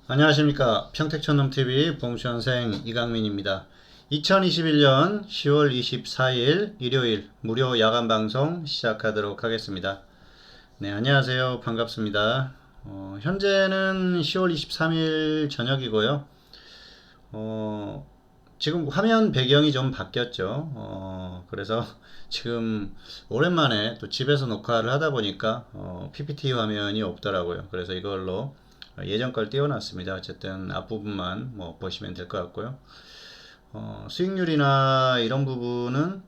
안녕하십니까. 평택촌놈TV 봉수현생 이강민입니다. 2021년 10월 24일 일요일 무료 야간방송 시작하도록 하겠습니다. 네, 안녕하세요. 반갑습니다. 현재는 10월 23일 저녁이고요. 지금 화면 배경이 좀 바뀌었죠. 그래서 지금 오랜만에 또 집에서 녹화를 하다 보니까 PPT 화면이 없더라고요. 그래서 이걸로 예전 걸 띄워놨습니다. 어쨌든 앞부분만 뭐 보시면 될 것 같고요. 수익률이나 이런 부분은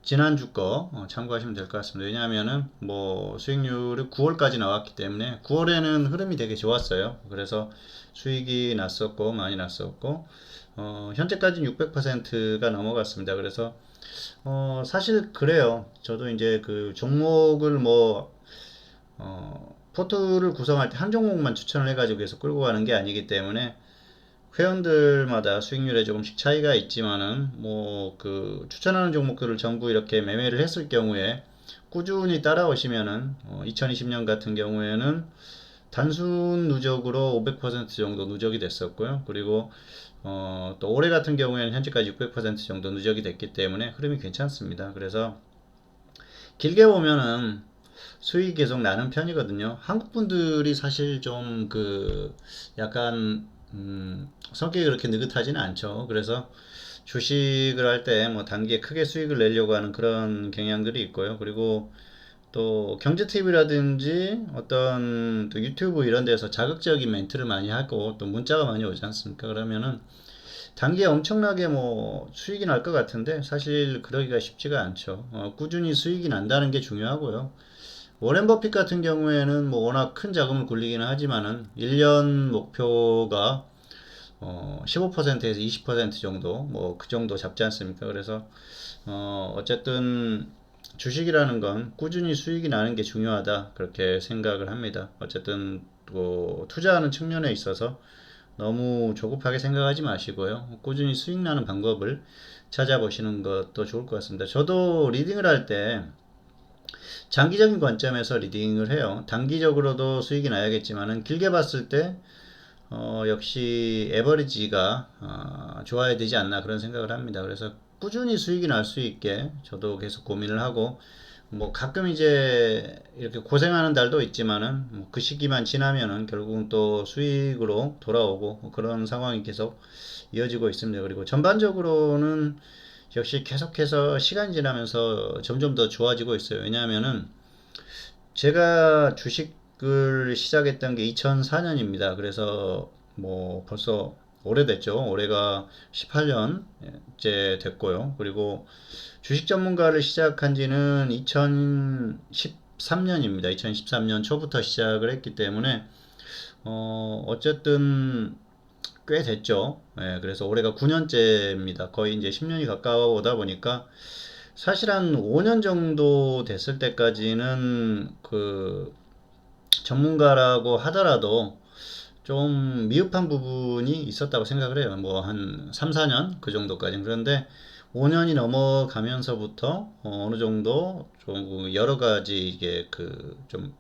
지난주 거 참고하시면 될 것 같습니다. 왜냐하면은 뭐 수익률이 9월까지 나왔기 때문에 9월에는 흐름이 되게 좋았어요. 그래서 수익이 났었고 많이 났었고 현재까지는 600%가 넘어갔습니다. 그래서 사실 그래요. 저도 이제 그 종목을 포트를 구성할 때 한 종목만 추천을 해가지고 계속 끌고 가는 게 아니기 때문에 회원들마다 수익률에 조금씩 차이가 있지만은 뭐 그 추천하는 종목들을 전부 이렇게 매매를 했을 경우에 꾸준히 따라오시면은 2020년 같은 경우에는 단순 누적으로 500% 정도 누적이 됐었고요. 그리고 또 올해 같은 경우에는 현재까지 600% 정도 누적이 됐기 때문에 흐름이 괜찮습니다. 그래서 길게 보면은 수익이 계속 나는 편이거든요. 한국 분들이 사실 좀 그 약간 성격이 그렇게 느긋하지는 않죠. 그래서 주식을 할 때 뭐 단기에 크게 수익을 내려고 하는 그런 경향들이 있고요. 그리고 또 경제 TV라든지 어떤 또 유튜브 이런 데서 자극적인 멘트를 많이 하고 또 문자가 많이 오지 않습니까? 그러면은 단기에 엄청나게 뭐 수익이 날 것 같은데 사실 그러기가 쉽지가 않죠. 꾸준히 수익이 난다는 게 중요하고요. 워렌 버핏 같은 경우에는 뭐 워낙 큰 자금을 굴리기는 하지만은 1년 목표가 15%에서 20% 정도 뭐 그 정도 잡지 않습니까? 그래서 어쨌든 주식이라는 건 꾸준히 수익이 나는 게 중요하다 그렇게 생각을 합니다. 어쨌든 또 투자하는 측면에 있어서 너무 조급하게 생각하지 마시고요. 꾸준히 수익 나는 방법을 찾아보시는 것도 좋을 것 같습니다. 저도 리딩을 할 때 장기적인 관점에서 리딩을 해요. 단기적으로도 수익이 나야겠지만은 길게 봤을 때 역시 에버리지가 좋아야 되지 않나 그런 생각을 합니다. 그래서 꾸준히 수익이 날 수 있게 저도 계속 고민을 하고 뭐 가끔 이제 이렇게 고생하는 달도 있지만은 뭐그 시기만 지나면은 결국은 또 수익으로 돌아오고 뭐 그런 상황이 계속 이어지고 있습니다. 그리고 전반적으로는 역시 계속해서 시간이 지나면서 점점 더 좋아지고 있어요. 왜냐하면은 제가 주식을 시작했던 게 2004년입니다. 그래서 뭐 벌써 오래됐죠. 올해가 18년째 됐고요. 그리고 주식 전문가를 시작한 지는 2013년입니다. 2013년 초부터 시작을 했기 때문에 어쨌든 꽤 됐죠. 예, 그래서 올해가 9년째입니다. 거의 이제 10년이 가까워 오다 보니까 사실 한 5년 정도 됐을 때까지는 그 전문가라고 하더라도 좀 미흡한 부분이 있었다고 생각을 해요. 뭐 한 3, 4년 그 정도까지. 그런데 5년이 넘어가면서부터 어느 정도 좀 여러 가지 이게 그 좀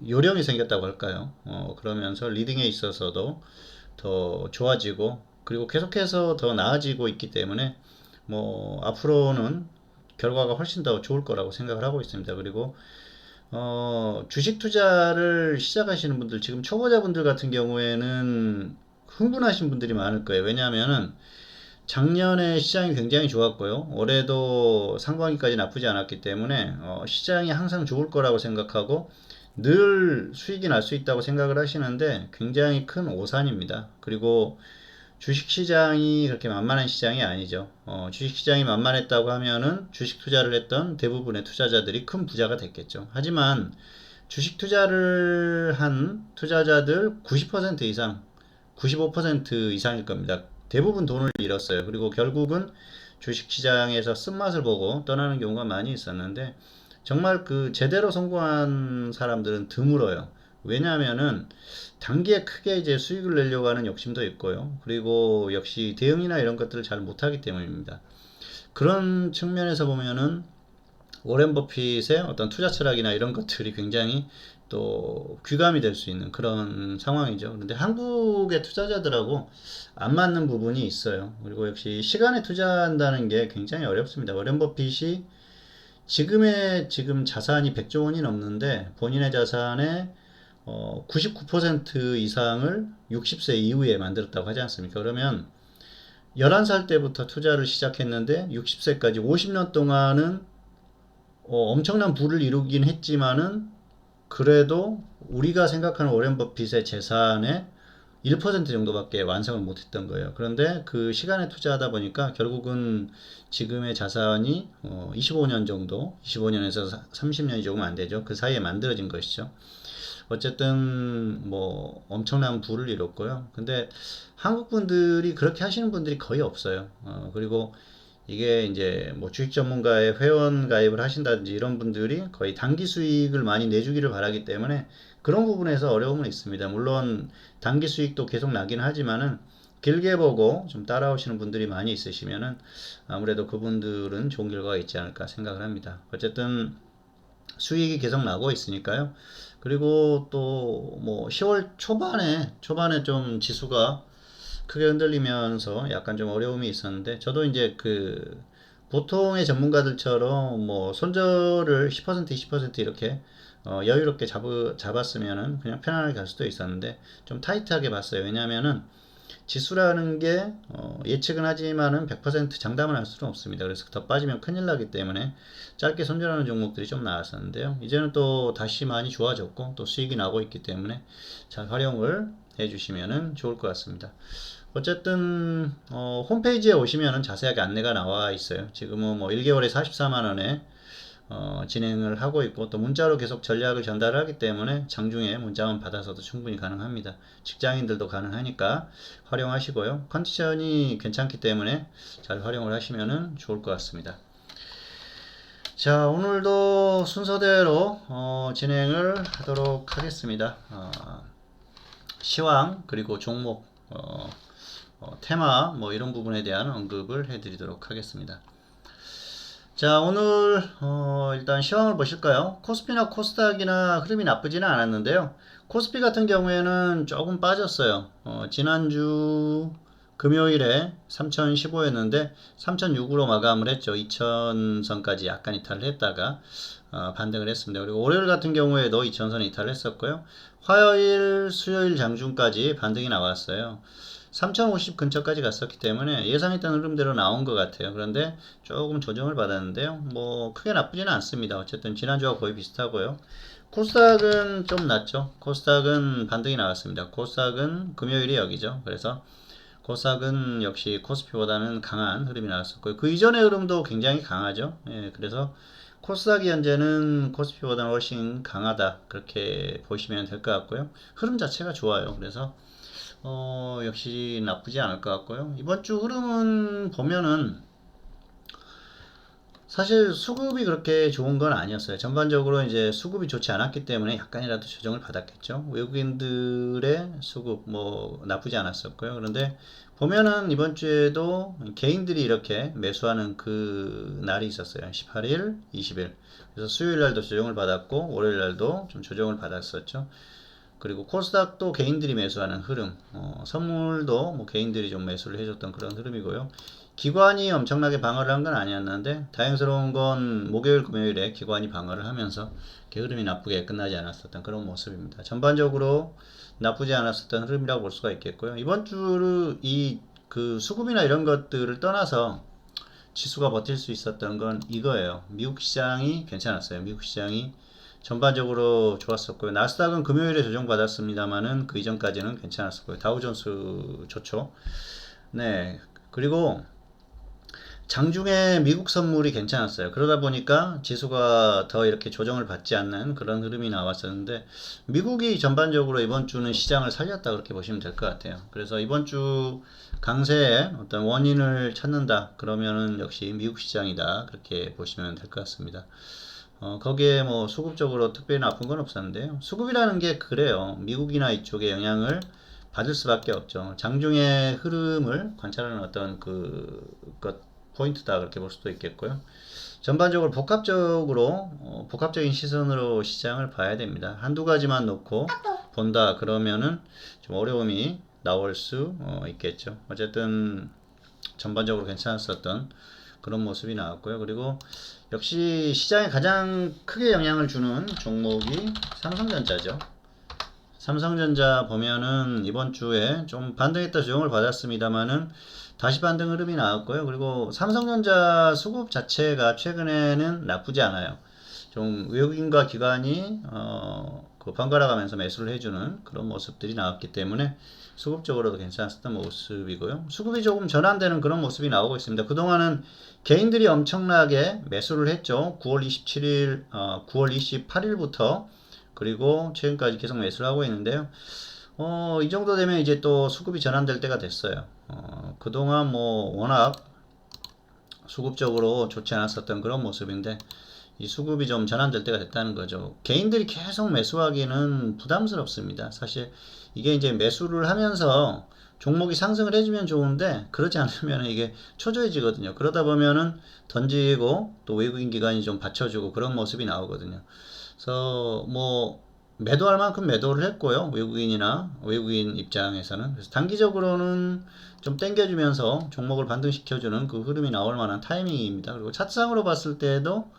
요령이 생겼다고 할까요? 그러면서 리딩에 있어서도 더 좋아지고 그리고 계속해서 더 나아지고 있기 때문에 뭐 앞으로는 결과가 훨씬 더 좋을 거라고 생각을 하고 있습니다. 그리고 주식 투자를 시작하시는 분들, 지금 초보자분들 같은 경우에는 흥분하신 분들이 많을 거예요. 왜냐하면은 작년에 시장이 굉장히 좋았고요. 올해도 상반기까지 나쁘지 않았기 때문에 시장이 항상 좋을 거라고 생각하고 늘 수익이 날 수 있다고 생각을 하시는데 굉장히 큰 오산입니다. 그리고 주식시장이 그렇게 만만한 시장이 아니죠. 주식시장이 만만했다고 하면은 주식 투자를 했던 대부분의 투자자들이 큰 부자가 됐겠죠. 하지만 주식 투자를 한 투자자들 90% 이상, 95% 이상일 겁니다. 대부분 돈을 잃었어요. 그리고 결국은 주식시장에서 쓴맛을 보고 떠나는 경우가 많이 있었는데 정말 그 제대로 성공한 사람들은 드물어요. 왜냐하면은 단기에 크게 이제 수익을 내려고 하는 욕심도 있고요. 그리고 역시 대응이나 이런 것들을 잘 못하기 때문입니다. 그런 측면에서 보면은 워렌 버핏의 어떤 투자 철학이나 이런 것들이 굉장히 또 귀감이 될 수 있는 그런 상황이죠. 그런데 한국의 투자자들하고 안 맞는 부분이 있어요. 그리고 역시 시간에 투자한다는 게 굉장히 어렵습니다. 워렌 버핏이 지금 자산이 100조 원이 넘는데 본인의 자산의 99% 이상을 60세 이후에 만들었다고 하지 않습니까? 그러면 11살 때부터 투자를 시작했는데 60세까지 50년 동안은 엄청난 부를 이루긴 했지만은 그래도 우리가 생각하는 워렌 버핏의 재산의 1% 정도밖에 완성을 못했던 거예요. 그런데 그 시간에 투자하다 보니까 결국은 지금의 자산이 25년 정도, 25년에서 30년이 조금 안 되죠. 그 사이에 만들어진 것이죠. 어쨌든 뭐 엄청난 부를 이뤘고요. 근데 한국 분들이 그렇게 하시는 분들이 거의 없어요. 그리고 이게 이제 뭐 주식 전문가의 회원 가입을 하신다든지 이런 분들이 거의 단기 수익을 많이 내주기를 바라기 때문에 그런 부분에서 어려움은 있습니다. 물론 단기 수익도 계속 나긴 하지만은 길게 보고 좀 따라오시는 분들이 많이 있으시면은 아무래도 그분들은 좋은 결과가 있지 않을까 생각을 합니다. 어쨌든 수익이 계속 나고 있으니까요. 그리고 또 뭐 10월 초반에 좀 지수가 크게 흔들리면서 약간 좀 어려움이 있었는데 저도 이제 그 보통의 전문가들처럼 뭐 손절을 10% 20% 이렇게 여유롭게 잡았으면은 그냥 편안하게 갈 수도 있었는데 좀 타이트하게 봤어요. 왜냐하면은 지수라는 게 예측은 하지만은 100% 장담을 할 수는 없습니다. 그래서 더 빠지면 큰일 나기 때문에 짧게 손절하는 종목들이 좀 나왔었는데요. 이제는 또 다시 많이 좋아졌고 또 수익이 나고 있기 때문에 잘 활용을 해주시면 좋을 것 같습니다. 어쨌든 홈페이지에 오시면은 자세하게 안내가 나와 있어요. 지금은 뭐 1개월에 44만원에 진행을 하고 있고 또 문자로 계속 전략을 전달하기 때문에 장중에 문자만 받아서도 충분히 가능합니다. 직장인들도 가능하니까 활용하시고요. 컨디션이 괜찮기 때문에 잘 활용을 하시면 좋을 것 같습니다. 자, 오늘도 순서대로 진행을 하도록 하겠습니다. 시황 그리고 종목 테마 뭐 이런 부분에 대한 언급을 해드리도록 하겠습니다. 자, 오늘 일단 시황을 보실까요? 코스피나 코스닥이나 흐름이 나쁘지는 않았는데요. 코스피 같은 경우에는 조금 빠졌어요. 지난주 금요일에 3015였는데 3006으로 마감을 했죠. 2000선까지 약간 이탈을 했다가 반등을 했습니다. 그리고 월요일 같은 경우에도 2000선 이탈을 했었고요. 화요일, 수요일, 장중까지 반등이 나왔어요. 3050 근처까지 갔었기 때문에 예상했던 흐름대로 나온 것 같아요. 그런데 조금 조정을 받았는데요. 뭐 크게 나쁘지는 않습니다. 어쨌든 지난주와 거의 비슷하고요. 코스닥은 좀 낮죠. 코스닥은 반등이 나왔습니다. 코스닥은 금요일이 여기죠. 그래서 코스닥은 역시 코스피보다는 강한 흐름이 나왔었고요. 그 이전의 흐름도 굉장히 강하죠. 예, 그래서 코스닥이 현재는 코스피보다는 훨씬 강하다. 그렇게 보시면 될 것 같고요. 흐름 자체가 좋아요. 그래서 역시 나쁘지 않을 것 같고요. 이번 주 흐름은 보면은 사실 수급이 그렇게 좋은 건 아니었어요. 전반적으로 이제 수급이 좋지 않았기 때문에 약간이라도 조정을 받았겠죠. 외국인들의 수급 뭐 나쁘지 않았었고요. 그런데 보면은 이번 주에도 개인들이 이렇게 매수하는 그 날이 있었어요. 18일, 20일. 그래서 수요일 날도 조정을 받았고 월요일 날도 좀 조정을 받았었죠. 그리고 코스닥도 개인들이 매수하는 흐름, 선물도 뭐 개인들이 좀 매수를 해줬던 그런 흐름이고요. 기관이 엄청나게 방어를 한 건 아니었는데 다행스러운 건 목요일 금요일에 기관이 방어를 하면서 흐름이 나쁘게 끝나지 않았었던 그런 모습입니다. 전반적으로 나쁘지 않았었던 흐름이라고 볼 수가 있겠고요. 이번 주를 이 그 수급이나 이런 것들을 떠나서 지수가 버틸 수 있었던 건 이거예요. 미국 시장이 괜찮았어요. 미국 시장이 전반적으로 좋았었고요. 나스닥은 금요일에 조정받았습니다만은 그 이전까지는 괜찮았었고요. 다우존스 좋죠. 네. 그리고 장중에 미국 선물이 괜찮았어요. 그러다 보니까 지수가 더 이렇게 조정을 받지 않는 그런 흐름이 나왔었는데 미국이 전반적으로 이번 주는 시장을 살렸다 그렇게 보시면 될 것 같아요. 그래서 이번 주 강세의 어떤 원인을 찾는다 그러면은 역시 미국 시장이다 그렇게 보시면 될 것 같습니다. 거기에 뭐 수급적으로 특별히 나쁜 건 없었는데요. 수급이라는 게 그래요. 미국이나 이쪽에 영향을 받을 수밖에 없죠. 장중의 흐름을 관찰하는 어떤 것 포인트다 그렇게 볼 수도 있겠고요. 전반적으로 복합적인 시선으로 시장을 봐야 됩니다. 한두 가지만 놓고 본다 그러면은 좀 어려움이 나올 수 있겠죠. 어쨌든 전반적으로 괜찮았었던 그런 모습이 나왔고요. 그리고 역시 시장에 가장 크게 영향을 주는 종목이 삼성전자죠. 삼성전자 보면은 이번 주에 좀 반등했다 조정을 받았습니다만은 다시 반등 흐름이 나왔고요. 그리고 삼성전자 수급 자체가 최근에는 나쁘지 않아요. 좀 외국인과 기관이 그 번갈아 가면서 매수를 해주는 그런 모습들이 나왔기 때문에 수급적으로도 괜찮았던 모습이고요. 수급이 조금 전환되는 그런 모습이 나오고 있습니다. 그동안은 개인들이 엄청나게 매수를 했죠. 9월 27일, 9월 28일부터 그리고 최근까지 계속 매수를 하고 있는데요. 이 정도 되면 이제 또 수급이 전환될 때가 됐어요. 그동안 뭐 워낙 수급적으로 좋지 않았었던 그런 모습인데 이 수급이 좀 전환될 때가 됐다는 거죠. 개인들이 계속 매수하기는 부담스럽습니다. 사실 이게 이제 매수를 하면서 종목이 상승을 해주면 좋은데 그러지 않으면 이게 초조해지거든요. 그러다 보면은 던지고 또 외국인 기관이 좀 받쳐주고 그런 모습이 나오거든요. 그래서 뭐 매도할 만큼 매도를 했고요. 외국인 입장에서는. 그래서 단기적으로는 좀 땡겨주면서 종목을 반등시켜주는 그 흐름이 나올 만한 타이밍입니다. 그리고 차트상으로 봤을 때도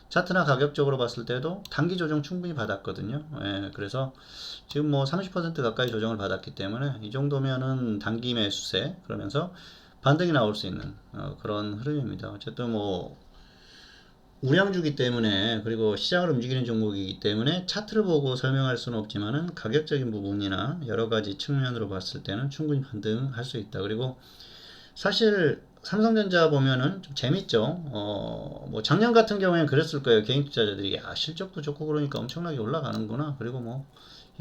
차트나 가격적으로 봤을 때도 단기 조정 충분히 받았거든요. 예, 그래서 지금 뭐 30% 가까이 조정을 받았기 때문에 이 정도면은 단기 매수세 그러면서 반등이 나올 수 있는 그런 흐름입니다. 어쨌든 뭐 우량주기 때문에 그리고 시장을 움직이는 종목이기 때문에 차트를 보고 설명할 수는 없지만은 가격적인 부분이나 여러 가지 측면으로 봤을 때는 충분히 반등할 수 있다. 그리고 사실 삼성전자 보면은 좀 재밌죠. 뭐 작년 같은 경우에는 그랬을 거예요. 개인 투자자들이 야 실적도 좋고 그러니까 엄청나게 올라가는구나. 그리고 뭐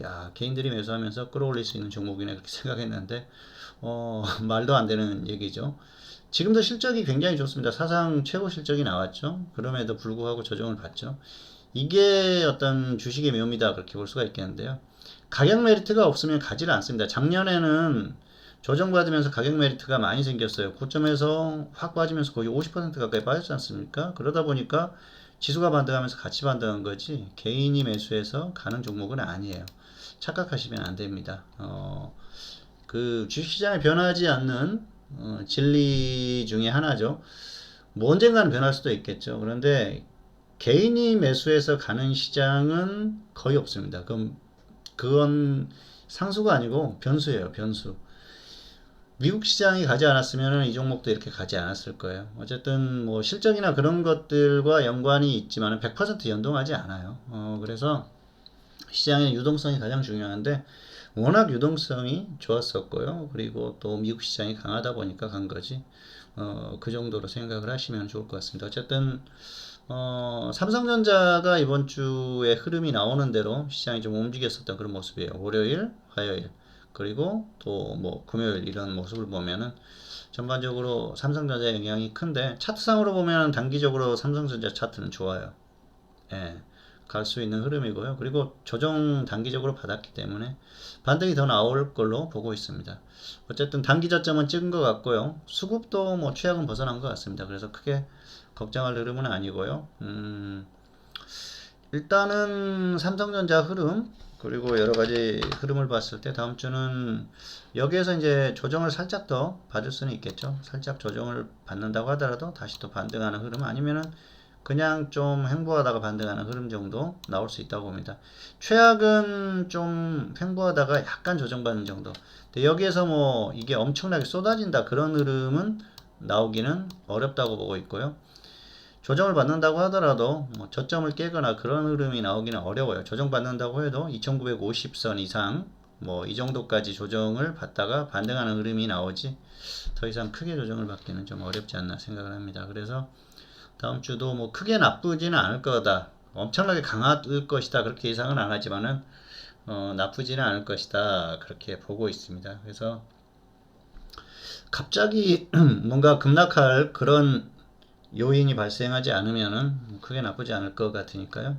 야 개인들이 매수하면서 끌어올릴 수 있는 종목이네 그렇게 생각했는데 말도 안 되는 얘기죠. 지금도 실적이 굉장히 좋습니다. 사상 최고 실적이 나왔죠. 그럼에도 불구하고 조정을 받죠. 이게 어떤 주식의 묘미다 그렇게 볼 수가 있겠는데요. 가격 메리트가 없으면 가지를 않습니다. 작년에는 조정받으면서 가격 메리트가 많이 생겼어요. 고점에서 확 빠지면서 거의 50% 가까이 빠졌지 않습니까? 그러다 보니까 지수가 반등하면서 같이 반등한 거지 개인이 매수해서 가는 종목은 아니에요. 착각하시면 안 됩니다. 그 주식시장에 변하지 않는 진리 중에 하나죠. 뭐 언젠가는 변할 수도 있겠죠. 그런데 개인이 매수해서 가는 시장은 거의 없습니다. 그건 상수가 아니고 변수예요, 변수. 미국 시장이 가지 않았으면 이 종목도 이렇게 가지 않았을 거예요. 어쨌든 뭐 실적이나 그런 것들과 연관이 있지만 100% 연동하지 않아요. 그래서 시장의 유동성이 가장 중요한데 워낙 유동성이 좋았었고요. 그리고 또 미국 시장이 강하다 보니까 간 거지. 그 정도로 생각을 하시면 좋을 것 같습니다. 어쨌든 삼성전자가 이번 주에 흐름이 나오는 대로 시장이 좀 움직였었던 그런 모습이에요. 월요일, 화요일, 그리고 또 뭐 금요일 이런 모습을 보면은 전반적으로 삼성전자 영향이 큰데 차트상으로 보면 단기적으로 삼성전자 차트는 좋아요. 예, 갈 수 있는 흐름이고요. 그리고 조정 단기적으로 받았기 때문에 반등이 더 나올 걸로 보고 있습니다. 어쨌든 단기 저점은 찍은 것 같고요. 수급도 뭐 최악은 벗어난 것 같습니다. 그래서 크게 걱정할 흐름은 아니고요. 일단은 삼성전자 흐름 그리고 여러 가지 흐름을 봤을 때 다음 주는 여기에서 이제 조정을 살짝 더 받을 수는 있겠죠. 살짝 조정을 받는다고 하더라도 다시 또 반등하는 흐름 아니면은 그냥 좀 횡보하다가 반등하는 흐름 정도 나올 수 있다고 봅니다. 최악은 좀 횡보하다가 약간 조정받는 정도. 근데 여기에서 뭐 이게 엄청나게 쏟아진다 그런 흐름은 나오기는 어렵다고 보고 있고요. 조정을 받는다고 하더라도 뭐 저점을 깨거나 그런 흐름이 나오기는 어려워요. 조정받는다고 해도 2950선 이상 뭐 이 정도까지 조정을 받다가 반등하는 흐름이 나오지 더 이상 크게 조정을 받기는 좀 어렵지 않나 생각을 합니다. 그래서 다음 주도 뭐 크게 나쁘지는 않을 거다. 엄청나게 강할 것이다. 그렇게 예상은 안 하지만은 나쁘지는 않을 것이다. 그렇게 보고 있습니다. 그래서 갑자기 뭔가 급락할 그런 요인이 발생하지 않으면은 크게 나쁘지 않을 것 같으니까요.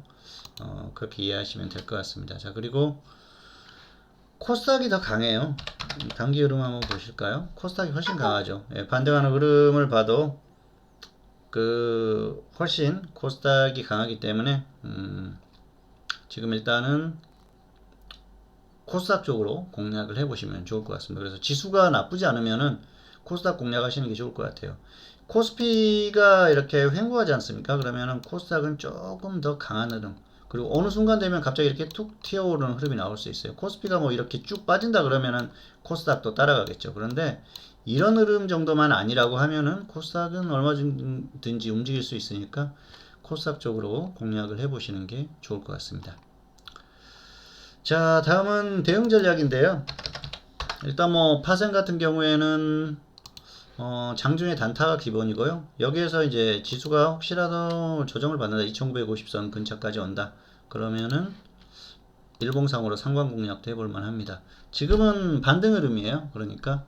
그렇게 이해하시면 될 것 같습니다. 자, 그리고 코스닥이 더 강해요. 단기 흐름 한번 보실까요? 코스닥이 훨씬 강하죠. 예, 반등하는 흐름을 봐도 훨씬 코스닥이 강하기 때문에 지금 일단은 코스닥 쪽으로 공략을 해보시면 좋을 것 같습니다. 그래서 지수가 나쁘지 않으면은 코스닥 공략하시는 게 좋을 것 같아요. 코스피가 이렇게 횡보하지 않습니까? 그러면은 코스닥은 조금 더 강한 흐름, 그리고 어느 순간 되면 갑자기 이렇게 툭 튀어오르는 흐름이 나올 수 있어요. 코스피가 뭐 이렇게 쭉 빠진다 그러면은 코스닥도 따라가겠죠. 그런데 이런 흐름 정도만 아니라고 하면은 코스닥은 얼마든지 움직일 수 있으니까 코스닥 쪽으로 공략을 해보시는 게 좋을 것 같습니다. 자, 다음은 대응 전략인데요. 일단 뭐 파생 같은 경우에는 장중에 단타가 기본이고요. 여기에서 이제 지수가 혹시라도 조정을 받는다, 2950선 근처까지 온다 그러면은 일봉상으로 상관 공략도 해볼 만합니다. 지금은 반등 흐름이에요. 그러니까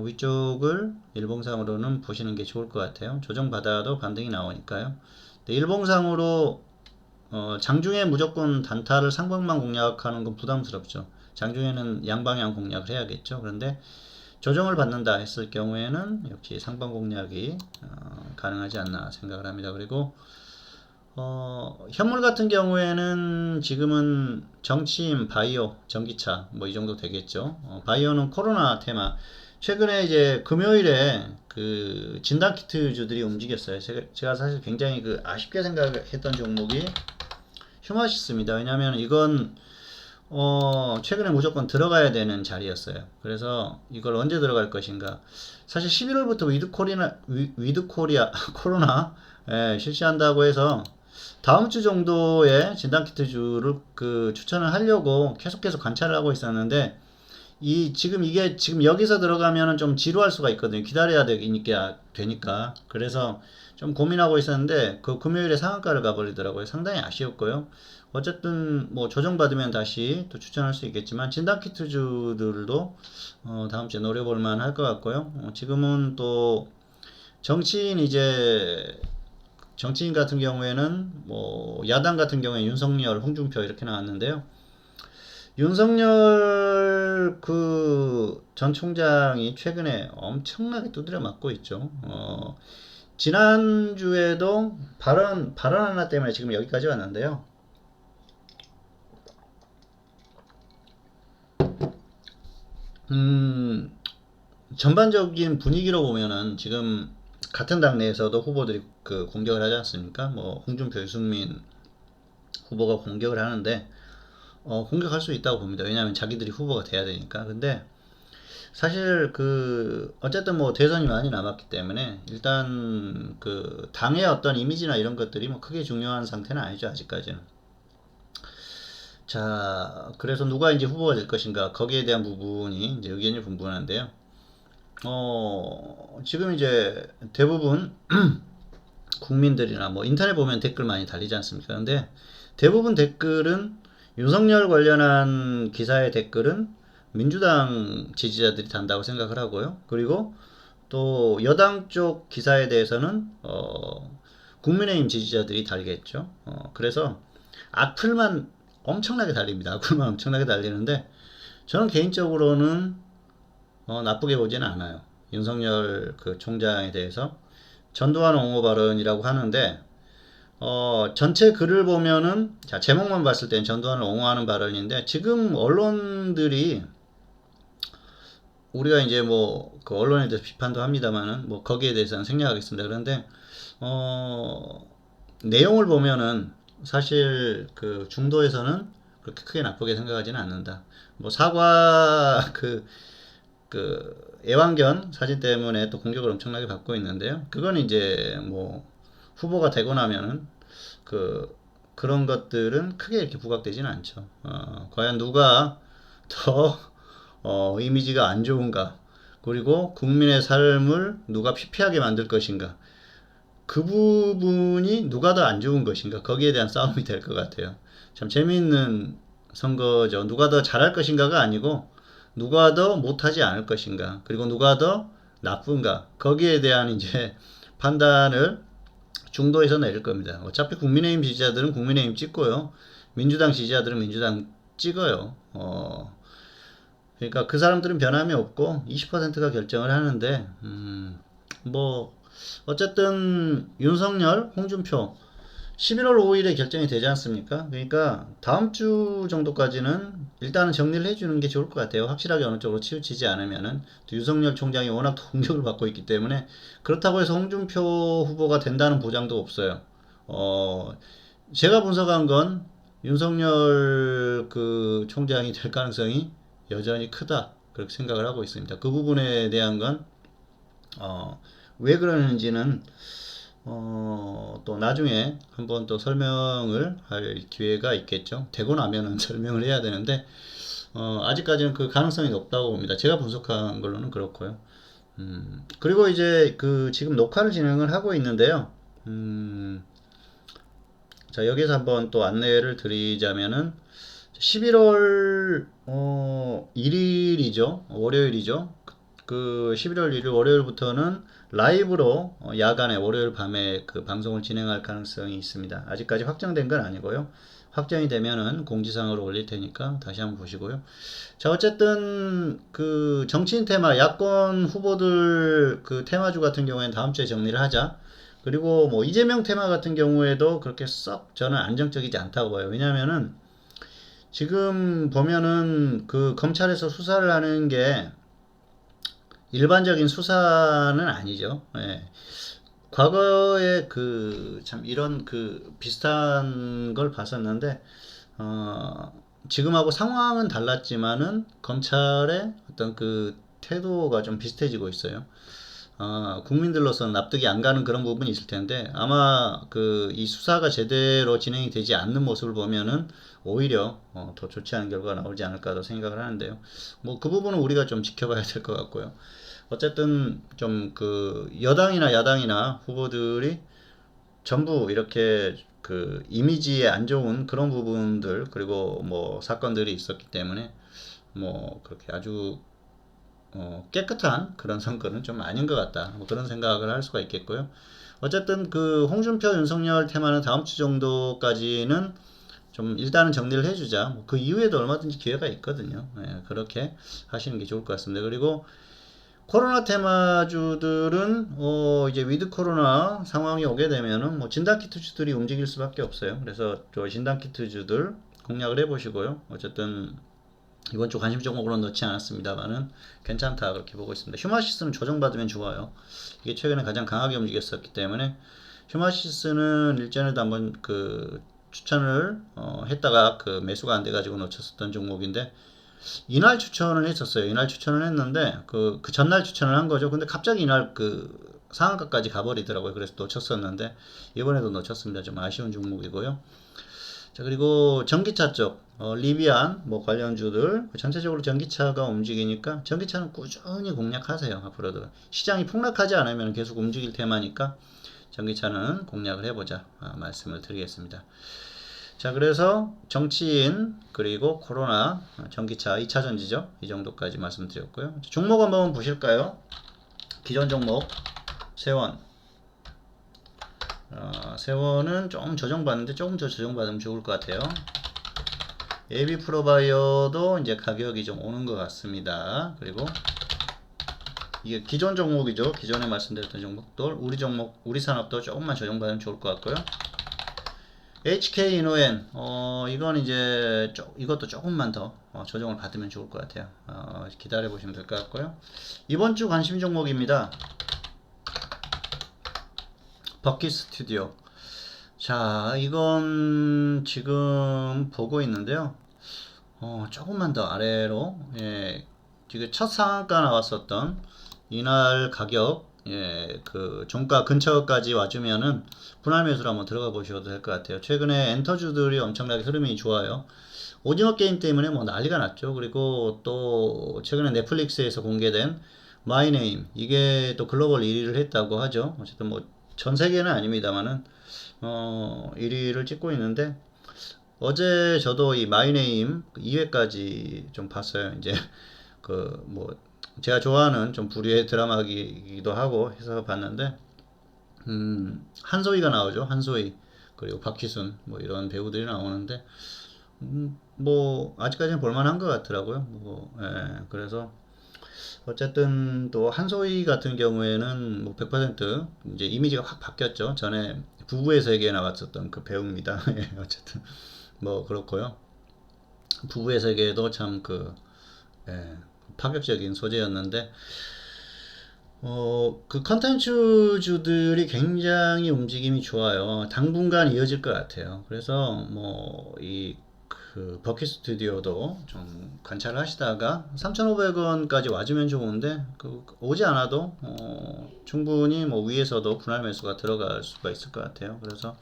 위쪽을 일봉상으로는 보시는 게 좋을 것 같아요. 조정 받아도 반등이 나오니까요. 일봉상으로 장중에 무조건 단타를 상방만 공략하는 건 부담스럽죠. 장중에는 양방향 공략을 해야겠죠. 그런데 조정을 받는다 했을 경우에는 역시 상방 공략이 가능하지 않나 생각을 합니다. 그리고 현물 같은 경우에는 지금은 정치인, 바이오, 전기차 뭐 이 정도 되겠죠. 바이오는 코로나 테마. 최근에 이제 금요일에 그 진단키트주들이 움직였어요. 제가 사실 굉장히 아쉽게 생각했던 종목이 휴마시스입니다. 왜냐하면 이건 최근에 무조건 들어가야 되는 자리였어요. 그래서 이걸 언제 들어갈 것인가. 사실 11월부터 위드 코리아 코로나 실시한다고 해서 다음 주 정도에 진단키트주를 추천을 하려고 계속 관찰을 하고 있었는데, 지금 여기서 들어가면은 좀 지루할 수가 있거든요. 기다려야 되니까. 그래서 좀 고민하고 있었는데, 금요일에 상한가를 가버리더라고요. 상당히 아쉬웠고요. 어쨌든, 뭐, 조정받으면 다시 또 추천할 수 있겠지만, 진단키트주들도, 다음 주에 노려볼 만할 것 같고요. 지금은 또, 정치인 같은 경우에는, 뭐, 야당 같은 경우에 윤석열, 홍준표 이렇게 나왔는데요. 윤석열 전 총장이 최근에 엄청나게 두드려 맞고 있죠. 지난주에도 발언 하나 때문에 지금 여기까지 왔는데요. 전반적인 분위기로 보면은 지금 같은 당 내에서도 후보들이 공격을 하지 않습니까? 뭐 홍준표, 유승민 후보가 공격을 하는데 공격할 수 있다고 봅니다. 왜냐하면 자기들이 후보가 돼야 되니까. 근데 사실 어쨌든 뭐 대선이 많이 남았기 때문에 일단 당의 어떤 이미지나 이런 것들이 뭐 크게 중요한 상태는 아니죠, 아직까지는. 자, 그래서 누가 이제 후보가 될 것인가, 거기에 대한 부분이 이제 의견이 분분한데요. 지금 이제 대부분 국민들이나 뭐 인터넷 보면 댓글 많이 달리지 않습니까? 근데 대부분 댓글은 윤석열 관련한 기사의 댓글은 민주당 지지자들이 단다고 생각을 하고요. 그리고 또 여당 쪽 기사에 대해서는 국민의힘 지지자들이 달겠죠. 그래서 악플만 엄청나게 달립니다. 악플만 엄청나게 달리는데 저는 개인적으로는 나쁘게 보지는 않아요. 윤석열 총장에 대해서 전두환 옹호 발언이라고 하는데 전체 글을 보면은, 자, 제목만 봤을 땐 전두환을 옹호하는 발언인데, 지금 언론들이, 우리가 이제 뭐, 언론에 대해서 비판도 합니다만은, 뭐, 거기에 대해서는 생략하겠습니다. 그런데, 내용을 보면은, 사실, 중도에서는 그렇게 크게 나쁘게 생각하지는 않는다. 뭐, 사과, 애완견 사진 때문에 또 공격을 엄청나게 받고 있는데요. 그건 이제 뭐, 후보가 되고 나면은 그런 것들은 크게 이렇게 부각되지는 않죠. 과연 누가 더 이미지가 안 좋은가, 그리고 국민의 삶을 누가 피폐하게 만들 것인가, 그 부분이 누가 더 안 좋은 것인가, 거기에 대한 싸움이 될 것 같아요. 참 재미있는 선거죠. 누가 더 잘할 것인가가 아니고 누가 더 못하지 않을 것인가, 그리고 누가 더 나쁜가, 거기에 대한 이제 판단을 중도에서 내릴 겁니다. 어차피 국민의힘 지지자들은 국민의힘 찍고요. 민주당 지지자들은 민주당 찍어요. 그러니까 그 사람들은 변함이 없고 20%가 결정을 하는데, 뭐 어쨌든 윤석열, 홍준표 11월 5일에 결정이 되지 않습니까? 그러니까 다음 주 정도까지는 일단은 정리를 해주는 게 좋을 것 같아요. 확실하게 어느 쪽으로 치우치지 않으면은 또 윤석열 총장이 워낙 공격을 받고 있기 때문에 그렇다고 해서 홍준표 후보가 된다는 보장도 없어요. 어, 제가 분석한 건 윤석열 그 총장이 될 가능성이 여전히 크다. 그렇게 생각을 하고 있습니다. 그 부분에 대한 건, 왜 그러는지는 또 나중에 한번 또 설명을 할 기회가 있겠죠. 되고 나면은 설명을 해야 되는데, 아직까지는 그 가능성이 높다고 봅니다. 제가 분석한 걸로는 그렇고요. 그리고 이제 그 지금 녹화를 진행을 하고 있는데요. 자, 여기서 한번 또 안내를 드리자면은, 11월 1일이죠. 월요일이죠. 그 11월 1일 월요일부터는 라이브로 야간에 월요일 밤에 그 방송을 진행할 가능성이 있습니다. 아직까지 확정된 건 아니고요. 확정이 되면은 공지사항으로 올릴 테니까 다시 한번 보시고요. 자, 어쨌든 그 정치인 테마, 야권 후보들 그 테마주 같은 경우에는 다음 주에 정리를 하자. 그리고 뭐 이재명 테마 같은 경우에도 그렇게 썩 저는 안정적이지 않다고 봐요. 왜냐면은 지금 보면은 그 검찰에서 수사를 하는 게 일반적인 수사는 아니죠. 예. 과거에 그 참 이런 그 비슷한 걸 봤었는데 어 지금하고 상황은 달랐지만은 검찰의 어떤 그 태도가 좀 비슷해지고 있어요. 국민들로서는 납득이 안 가는 그런 부분이 있을 텐데 아마 그 이 수사가 제대로 진행이 되지 않는 모습을 보면은 오히려 더 좋지 않은 결과가 나오지 않을까도 생각을 하는데요. 뭐 그 부분은 우리가 좀 지켜봐야 될 것 같고요. 어쨌든 좀 그 여당이나 야당이나 후보들이 전부 이렇게 그 이미지에 안 좋은 그런 부분들 그리고 뭐 사건들이 있었기 때문에 뭐 그렇게 아주 깨끗한 그런 선거는 좀 아닌 것 같다. 뭐 그런 생각을 할 수가 있겠고요. 어쨌든 그 홍준표, 윤석열 테마는 다음 주 정도까지는 좀 일단은 정리를 해주자. 뭐그 이후에도 얼마든지 기회가 있거든요. 예, 그렇게 하시는 게 좋을 것 같습니다. 그리고 코로나 테마주들은 이제 위드 코로나 상황이 오게 되면은 뭐 진단키트주들이 움직일 수밖에 없어요. 그래서 저 진단키트주들 공략을 해보시고요. 어쨌든 이번 주 관심 종목으로 넣지 않았습니다만은 괜찮다 그렇게 보고 있습니다. 휴마시스는 조정받으면 좋아요. 이게 최근에 가장 강하게 움직였었기 때문에 휴마시스는 일전에도 한번 그 추천을 했다가 그 매수가 안 돼가지고 놓쳤었던 종목인데 이날 추천을 했었어요. 이날 추천을 했는데 그 전날 추천을 한 거죠. 근데 갑자기 이날 그 상한가까지 가버리더라고요. 그래서 놓쳤었는데 이번에도 놓쳤습니다. 좀 아쉬운 종목이고요. 자, 그리고 전기차 쪽, 리비안 뭐 관련주들 전체적으로 전기차가 움직이니까 전기차는 꾸준히 공략하세요. 앞으로도 시장이 폭락하지 않으면 계속 움직일 테마니까 전기차는 공략을 해보자 말씀을 드리겠습니다. 자, 그래서 정치인 그리고 코로나 전기차 2차 전지죠. 이 정도까지 말씀드렸고요. 종목 한번 보실까요? 기존 종목 세원. 세원은 좀 조정받는데 조금 더 조정받으면 좋을 것 같아요. AB 프로바이어도 이제 가격이 좀 오는 것 같습니다. 그리고 이게 기존 종목이죠. 기존에 말씀드렸던 종목들 우리 산업도 조금만 조정받으면 좋을 것 같고요. HK이노엔 이건 이제 이것도 조금만 더 조정을 받으면 좋을 것 같아요. 기다려 보시면 될 것 같고요. 이번 주 관심 종목입니다. 버킷 스튜디오. 자, 이건 지금 보고 있는데요. 조금만 더 아래로, 예, 지금 첫 상한가 나왔었던 이날 가격, 예, 그 종가 근처까지 와주면은 분할 매수로 한번 들어가 보셔도 될 것 같아요. 최근에 엔터주들이 엄청나게 흐름이 좋아요. 오징어 게임 때문에 뭐 난리가 났죠. 그리고 또 최근에 넷플릭스에서 공개된 마이네임 이게 또 글로벌 1위를 했다고 하죠. 어쨌든 뭐 전 세계는 아닙니다만은 1위를 찍고 있는데 어제 저도 이 마이네임 2회까지 좀 봤어요. 이제 그 뭐 제가 좋아하는 좀 부류의 드라마이기도 하고 해서 봤는데 한소희가 나오죠. 한소희 그리고 박희순 뭐 이런 배우들이 나오는데 뭐 아직까지는 볼만한 것 같더라고요. 뭐 예, 그래서 어쨌든 또 한소희 같은 경우에는 뭐 100% 이제 이미지가 확 바뀌었죠. 전에 부부의 세계에 나왔었던 그 배우입니다. 예, 어쨌든 뭐 그렇고요. 부부의 세계에도 참 예, 파격적인 소재였는데 그 컨텐츠주들이 굉장히 움직임이 좋아요. 당분간 이어질 것 같아요. 그래서 뭐 그 버킷 스튜디오도 좀 관찰을 하시다가 3,500원까지 와주면 좋은데 오지 않아도 충분히 뭐 위에서도 분할 매수가 들어갈 수가 있을 것 같아요. 그래서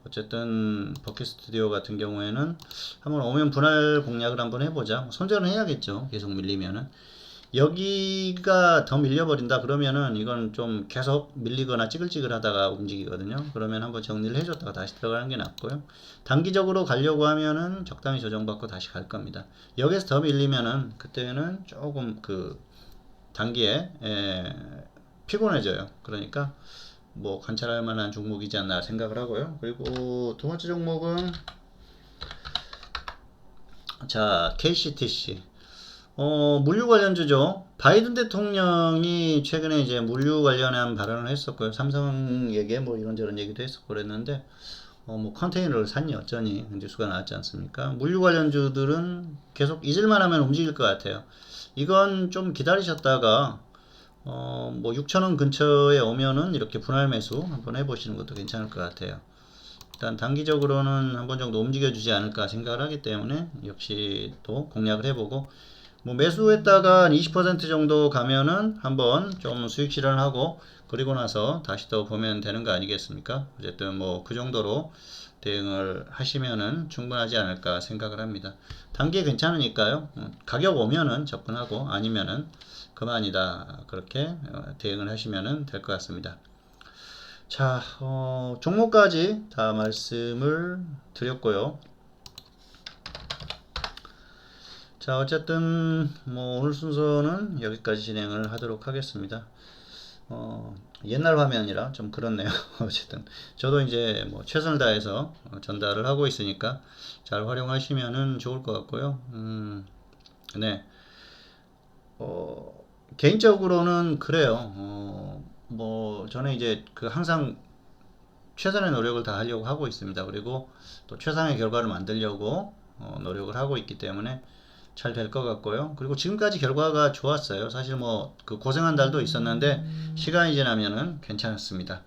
어쨌든 버킷 스튜디오 같은 경우에는 한번 오면 분할 공략을 한번 해보자. 손절은 해야겠죠. 계속 밀리면은. 여기가 더 밀려버린다 그러면은 이건 좀 계속 밀리거나 찌글찌글 하다가 움직이거든요. 그러면 한번 정리를 해줬다가 다시 들어가는 게 낫고요. 단기적으로 가려고 하면은 적당히 조정받고 다시 갈 겁니다. 여기서 더 밀리면은 그때는 조금 단기에 피곤해져요. 그러니까 뭐 관찰할 만한 종목이지 않나 생각을 하고요. 그리고 두 번째 종목은 자 KCTC 물류 관련주죠. 바이든 대통령이 최근에 이제 물류 관련한 발언을 했었고요. 삼성에게 뭐 이런저런 얘기도 했었고 그랬는데, 뭐 컨테이너를 샀니 어쩌니 뉴스가 나왔지 않습니까? 물류 관련주들은 계속 잊을만 하면 움직일 것 같아요. 이건 좀 기다리셨다가, 뭐 6,000원 근처에 오면은 이렇게 분할 매수 한번 해보시는 것도 괜찮을 것 같아요. 일단 단기적으로는 한 번 정도 움직여주지 않을까 생각을 하기 때문에 역시 또 공략을 해보고 뭐 매수했다가 20% 정도 가면은 한번 좀 수익 실현을 하고 그리고 나서 다시 또 보면 되는 거 아니겠습니까? 어쨌든 뭐 그 정도로 대응을 하시면은 충분하지 않을까 생각을 합니다. 단기에 괜찮으니까요. 가격 오면은 접근하고 아니면은 그만이다. 그렇게 대응을 하시면은 될 것 같습니다. 자, 종목까지 다 말씀을 드렸고요. 자, 어쨌든 뭐 오늘 순서는 여기까지 진행을 하도록 하겠습니다. 옛날 화면이라 좀 그렇네요. 어쨌든 저도 이제 뭐 최선을 다해서 전달을 하고 있으니까 잘 활용하시면은 좋을 것 같고요. 네. 개인적으로는 그래요. 뭐 저는 이제 항상 최선의 노력을 다 하려고 하고 있습니다. 그리고 또 최상의 결과를 만들려고 노력을 하고 있기 때문에 잘 될 것 같고요. 그리고 지금까지 결과가 좋았어요. 사실 뭐 고생한 달도 있었는데 시간이 지나면은 괜찮았습니다.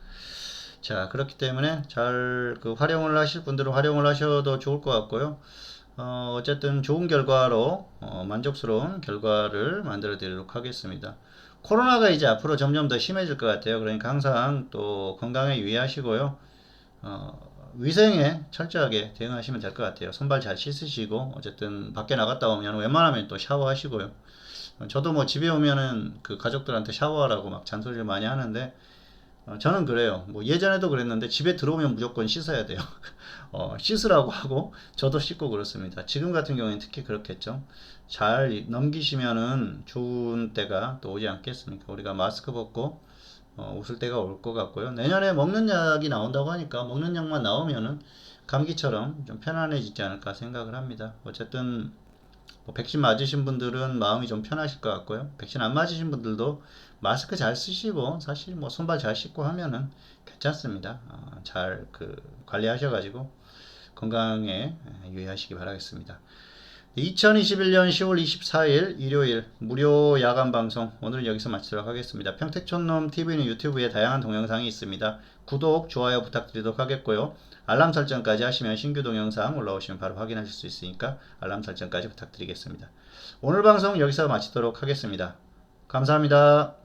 자, 그렇기 때문에 잘 활용을 하실 분들은 활용을 하셔도 좋을 것 같고요. 어쨌든 좋은 결과로 만족스러운 결과를 만들어 드리도록 하겠습니다. 코로나가 이제 앞으로 점점 더 심해질 것 같아요. 그러니까 항상 또 건강에 유의하시고요. 위생에 철저하게 대응하시면 될 것 같아요. 손발 잘 씻으시고 어쨌든 밖에 나갔다 오면 웬만하면 또 샤워하시고요. 저도 뭐 집에 오면은 가족들한테 샤워하라고 막 잔소리를 많이 하는데 저는 그래요. 뭐 예전에도 그랬는데 집에 들어오면 무조건 씻어야 돼요. 씻으라고 하고 저도 씻고 그렇습니다. 지금 같은 경우에는 특히 그렇겠죠. 잘 넘기시면은 좋은 때가 또 오지 않겠습니까? 우리가 마스크 벗고 웃을 때가 올 것 같고요. 내년에 먹는 약이 나온다고 하니까 먹는 약만 나오면은 감기처럼 좀 편안해지지 않을까 생각을 합니다. 어쨌든 뭐 백신 맞으신 분들은 마음이 좀 편하실 것 같고요. 백신 안 맞으신 분들도 마스크 잘 쓰시고 사실 뭐 손발 잘 씻고 하면은 괜찮습니다. 잘 관리하셔가지고 건강에 유의하시기 바라겠습니다. 2021년 10월 24일 일요일 무료 야간 방송 오늘은 여기서 마치도록 하겠습니다. 평택촌놈 TV는 유튜브에 다양한 동영상이 있습니다. 구독, 좋아요 부탁드리도록 하겠고요. 알람 설정까지 하시면 신규 동영상 올라오시면 바로 확인하실 수 있으니까 알람 설정까지 부탁드리겠습니다. 오늘 방송 여기서 마치도록 하겠습니다. 감사합니다.